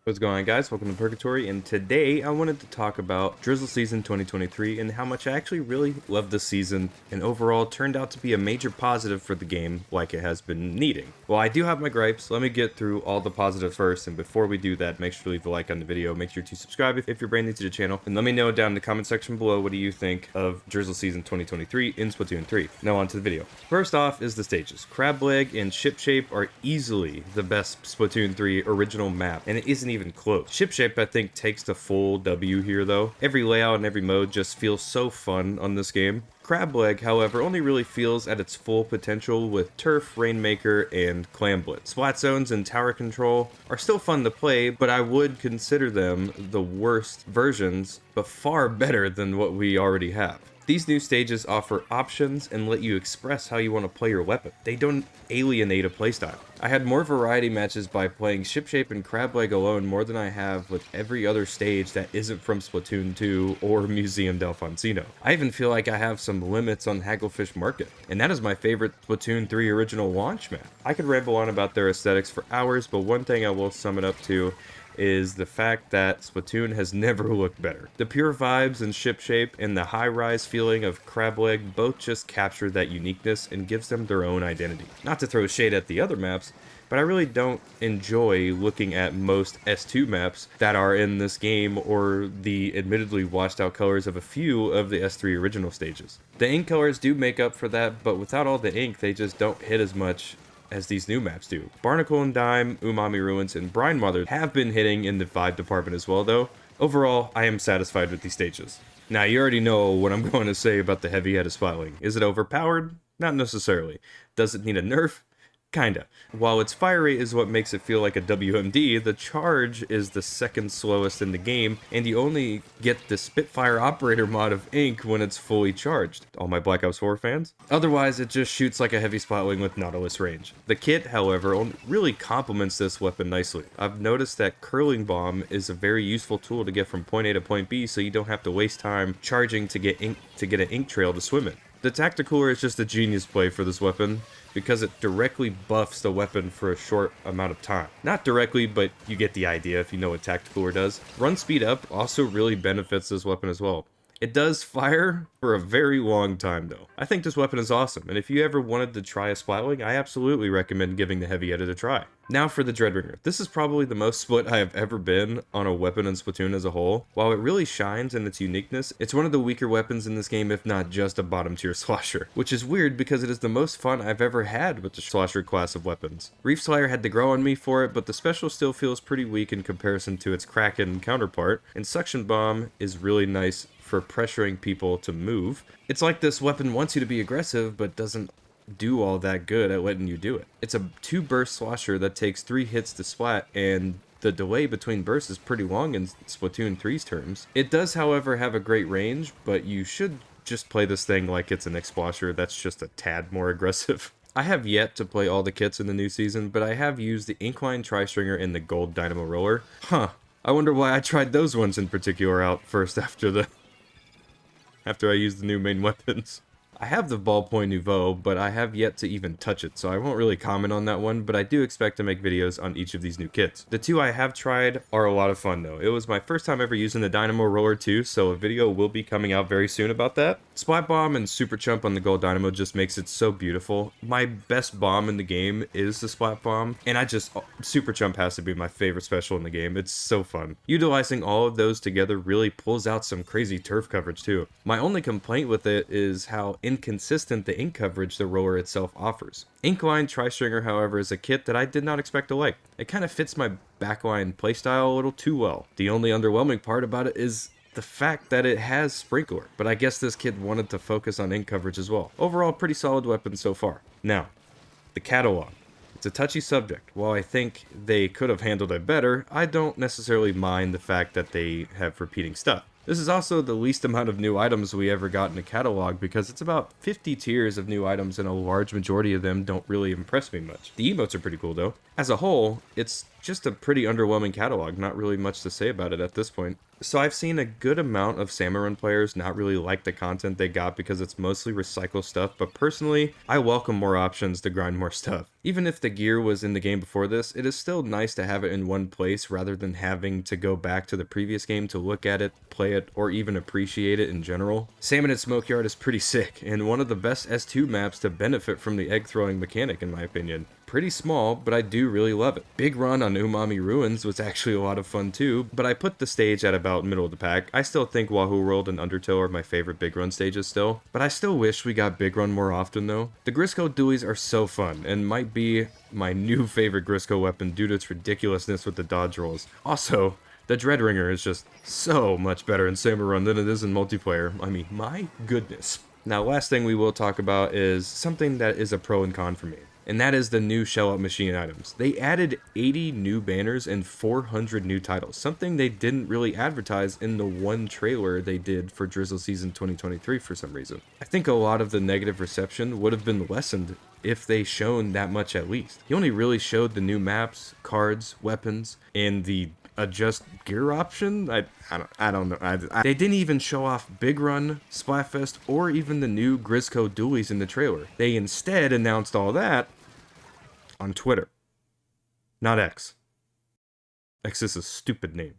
What's going on, guys? Welcome to Purgatory, and today I wanted to talk about Drizzle Season 2023 and how much I actually really loved this season and overall turned out to be a major positive for the game like it has been needing. Well, I do have my gripes. Let me get through all the positives first, and before we do that, make sure to leave a like on the video, make sure to subscribe if you're brand new to the channel, and let me know down in the comment section below what do you think of Drizzle Season 2023 in Splatoon 3. Now on to the video. First off is the stages. Crab Leg and Ship Shape are easily the best Splatoon 3 original map, and it isn't even close. Ship Shape, I think, takes the full W here, though. Every layout and every mode just feels so fun on this game. Crab Leg, however, only really feels at its full potential with Turf, Rainmaker, and Clam Blitz. Splat Zones and Tower Control are still fun to play, but I would consider them the worst versions, but far better than what we already have. These new stages offer options and let you express how you want to play your weapon. They don't alienate a playstyle. I had more variety matches by playing Ship Shape and Crab Leg alone more than I have with every other stage that isn't from Splatoon 2 or Museum del Foncino. I even feel like I have some limits on Hagglefish Market, and that is my favorite Splatoon 3 original launch map. I could ramble on about their aesthetics for hours, but one thing I will sum it up to is the fact that Splatoon has never looked better. The pure vibes in Ship Shape and the high-rise feeling of Crab Leg both just capture that uniqueness and gives them their own identity. Not to throw shade at the other maps, but I really don't enjoy looking at most S2 maps that are in this game or the admittedly washed out colors of a few of the S3 original stages. The ink colors do make up for that, but without all the ink, they just don't hit as much as these new maps do. Barnacle and Dime, Umami Ruins, and Brine Mother have been hitting in the vibe department as well, though. Overall, I am satisfied with these stages. Now, you already know what I'm going to say about the heavy-headed Splatling. Is it overpowered? Not necessarily. Does it need a nerf? Kinda. While its fire rate is what makes it feel like a WMD, the charge is the second slowest in the game, and you only get the Spitfire Operator mod of Ink when it's fully charged. All my Black Ops 4 fans? Otherwise, it just shoots like a heavy Splatling with Nautilus range. The kit, however, really complements this weapon nicely. I've noticed that Curling Bomb is a very useful tool to get from point A to point B, so you don't have to waste time charging to get an ink trail to swim in. The Tacticooler is just a genius play for this weapon, because it directly buffs the weapon for a short amount of time. Not directly, but you get the idea if you know what Tacticooler does. Run speed up also really benefits this weapon as well. It does fire for a very long time though. I think this weapon is awesome, and if you ever wanted to try a Splatling, I absolutely recommend giving the Heavy Edit a try. Now for the Dreadringer. This is probably the most split I have ever been on a weapon in Splatoon as a whole. While it really shines in its uniqueness, it's one of the weaker weapons in this game, if not just a bottom tier slosher. Which is weird because it is the most fun I've ever had with the slosher class of weapons. Reef Slayer had to grow on me for it, but the special still feels pretty weak in comparison to its Kraken counterpart, and Suction Bomb is really nice for pressuring people to move. It's like this weapon wants you to be aggressive, but doesn't do all that good at letting you do it. It's a 2-burst slosher that takes 3 hits to splat, and the delay between bursts is pretty long in Splatoon 3's terms. It does, however, have a great range, but you should just play this thing like it's an X-Splosher that's just a tad more aggressive. I have yet to play all the kits in the new season, but I have used the Incline Tri-Stringer and the Gold Dynamo Roller. Huh, I wonder why I tried those ones in particular out first after I used the new main weapons. I have the Ballpoint Nouveau, but I have yet to even touch it, so I won't really comment on that one, but I do expect to make videos on each of these new kits. The two I have tried are a lot of fun though. It was my first time ever using the Dynamo Roller too, so a video will be coming out very soon about that. Splat Bomb and Super Chump on the Gold Dynamo just makes it so beautiful. My best bomb in the game is the Splat Bomb, and Super Chump has to be my favorite special in the game. It's so fun. Utilizing all of those together really pulls out some crazy turf coverage too. My only complaint with it is how inconsistent the ink coverage the roller itself offers. Incline Tri-Stringer, however, is a kit that I did not expect to like. It kind of fits my backline playstyle a little too well. The only underwhelming part about it is the fact that it has Sprinkler, but I guess this kid wanted to focus on ink coverage as well. Overall, pretty solid weapon so far. Now, the catalog. It's a touchy subject. While I think they could have handled it better, I don't necessarily mind the fact that they have repeating stuff. This is also the least amount of new items we ever got in a catalog because it's about 50 tiers of new items and a large majority of them don't really impress me much. The emotes are pretty cool though. As a whole, it's just a pretty underwhelming catalog, not really much to say about it at this point. So I've seen a good amount of Salmon Run players not really like the content they got because it's mostly recycle stuff, but personally, I welcome more options to grind more stuff. Even if the gear was in the game before this, it is still nice to have it in one place rather than having to go back to the previous game to look at it, play it, or even appreciate it in general. Salmon and Smokeyard is pretty sick, and one of the best S2 maps to benefit from the egg throwing mechanic in my opinion. Pretty small, but I do really love it. Big run on Umami Ruins was actually a lot of fun too, but I put the stage at about middle of the pack. I still think Wahoo World and Undertow are my favorite big run stages still, but I still wish we got big run more often though. The Grisco dualies are so fun, and might be my new favorite Grisco weapon due to its ridiculousness with the dodge rolls. Also, the Dreadringer is just so much better in Salmon Run than it is in multiplayer. I mean, my goodness. Now, last thing we will talk about is something that is a pro and con for me, and that is the new Shell Out Machine items. They added 80 new banners and 400 new titles, something they didn't really advertise in the one trailer they did for Drizzle Season 2023 for some reason. I think a lot of the negative reception would have been lessened if they shown that much at least. He only really showed the new maps, cards, weapons, and the adjust gear option. I don't know. They didn't even show off Big Run, Splatfest, or even the new Grisco dualies in the trailer. They instead announced all that on Twitter. Not X. X is a stupid name.